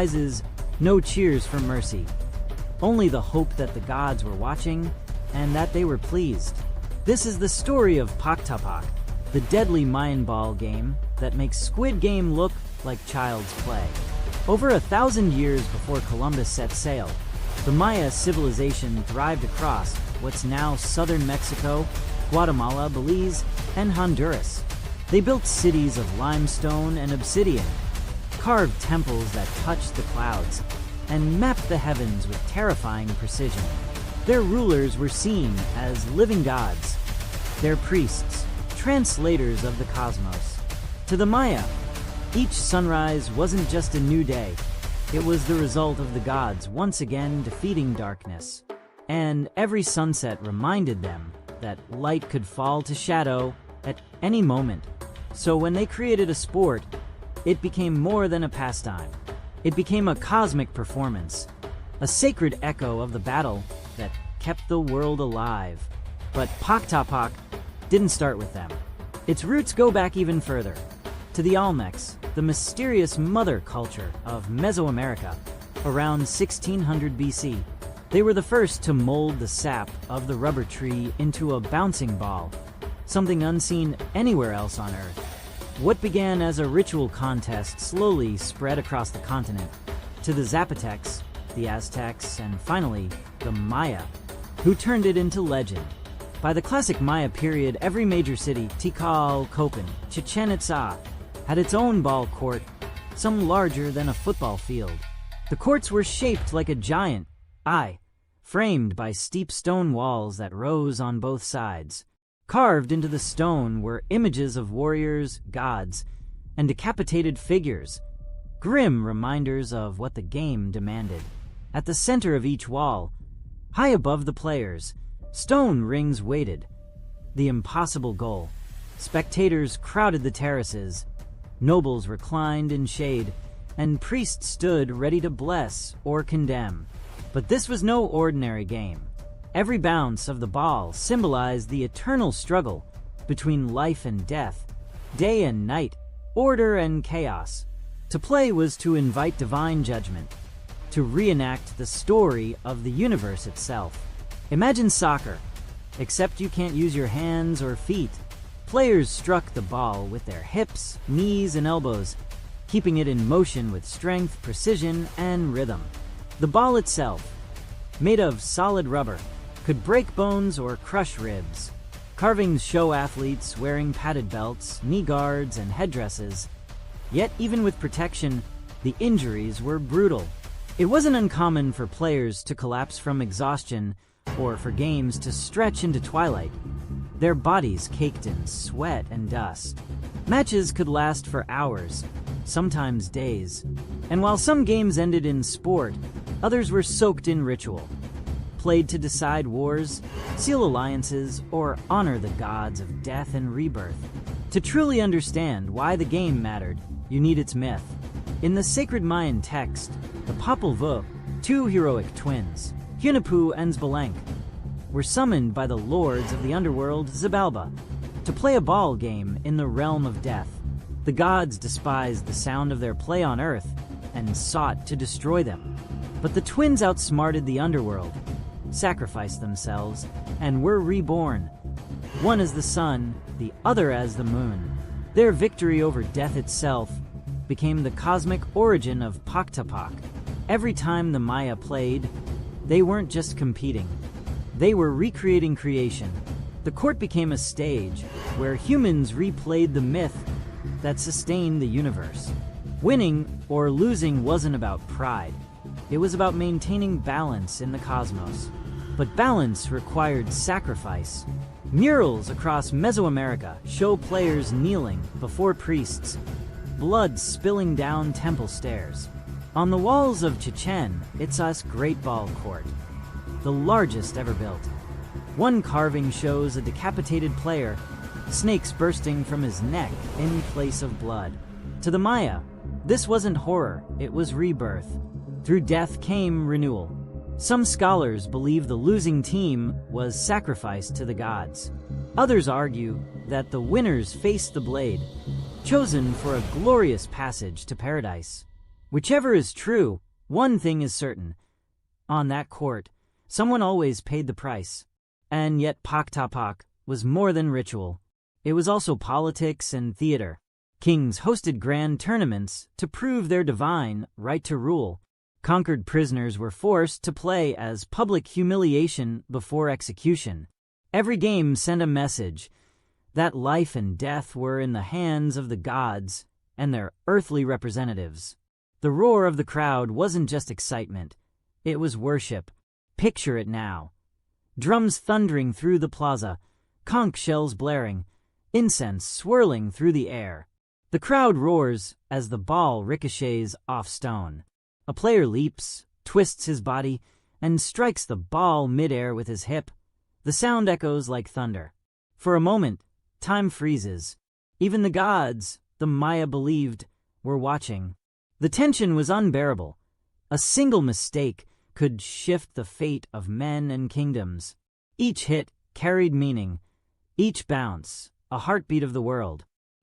Prizes, no cheers for mercy. Only the hope that the gods were watching and that they were pleased. This is the story of Paktapak, the deadly Mayan ball game that makes Squid Game look like child's play. Over 1,000 years before Columbus set sail, the Maya civilization thrived across what's now southern Mexico, Guatemala, Belize, and Honduras. They built cities of limestone and obsidian, carved temples that touched the clouds, and mapped the heavens with terrifying precision. Their rulers were seen as living gods, their priests, translators of the cosmos. To the Maya, each sunrise wasn't just a new day, it was the result of the gods once again defeating darkness. And every sunset reminded them that light could fall to shadow at any moment. So when they created a sport, it became more than a pastime. It became a cosmic performance, a sacred echo of the battle that kept the world alive. But Paktapak didn't start with them. Its roots go back even further, to the Olmecs, the mysterious mother culture of Mesoamerica, around 1600 BC. They were the first to mold the sap of the rubber tree into a bouncing ball, something unseen anywhere else on Earth. What began as a ritual contest slowly spread across the continent, to the Zapotecs, the Aztecs, and finally, the Maya, who turned it into legend. By the classic Maya period, every major city, Tikal, Copan, Chichen Itza, had its own ball court, some larger than a football field. The courts were shaped like a giant eye, framed by steep stone walls that rose on both sides. Carved into the stone were images of warriors, gods, and decapitated figures, grim reminders of what the game demanded. At the center of each wall, high above the players, stone rings waited, the impossible goal. Spectators crowded the terraces, nobles reclined in shade, and priests stood ready to bless or condemn. But this was no ordinary game. Every bounce of the ball symbolized the eternal struggle between life and death, day and night, order and chaos. To play was to invite divine judgment, to reenact the story of the universe itself. Imagine soccer, except you can't use your hands or feet. Players struck the ball with their hips, knees, and elbows, keeping it in motion with strength, precision, and rhythm. The ball itself, made of solid rubber, could break bones or crush ribs. Carvings show athletes wearing padded belts, knee guards, and headdresses. Yet even with protection, the injuries were brutal. It wasn't uncommon for players to collapse from exhaustion or for games to stretch into twilight, their bodies caked in sweat and dust. Matches could last for hours, sometimes days. And while some games ended in sport, others were soaked in ritual, played to decide wars, seal alliances, or honor the gods of death and rebirth. To truly understand why the game mattered, you need its myth. In the sacred Mayan text, the Popol Vuh, two heroic twins, Hunahpu and Xbalanque, were summoned by the lords of the underworld, Xibalba, to play a ball game in the realm of death. The gods despised the sound of their play on Earth and sought to destroy them. But the twins outsmarted the underworld, sacrificed themselves, and were reborn, one as the sun, the other as the moon. Their victory over death itself became the cosmic origin of Paktapak. Every time the Maya played, they weren't just competing. They were recreating creation. The court became a stage where humans replayed the myth that sustained the universe. Winning or losing wasn't about pride. It was about maintaining balance in the cosmos. But balance required sacrifice. Murals across Mesoamerica show players kneeling before priests, blood spilling down temple stairs. On the walls of Chichen Itza's Great Ball Court, the largest ever built, one carving shows a decapitated player, snakes bursting from his neck in place of blood. To the Maya, this wasn't horror, it was rebirth. Through death came renewal. Some scholars believe the losing team was sacrificed to the gods. Others argue that the winners faced the blade, chosen for a glorious passage to paradise. Whichever is true, one thing is certain. On that court, someone always paid the price. And yet Pak Tapak was more than ritual. It was also politics and theater. Kings hosted grand tournaments to prove their divine right to rule. Conquered prisoners were forced to play as public humiliation before execution. Every game sent a message that life and death were in the hands of the gods and their earthly representatives. The roar of the crowd wasn't just excitement, it was worship. Picture it now. Drums thundering through the plaza, conch shells blaring, incense swirling through the air. The crowd roars as the ball ricochets off stone. A player leaps, twists his body, and strikes the ball midair with his hip. The sound echoes like thunder. For a moment, time freezes. Even the gods, the Maya believed, were watching. The tension was unbearable. A single mistake could shift the fate of men and kingdoms. Each hit carried meaning. Each bounce, a heartbeat of the world.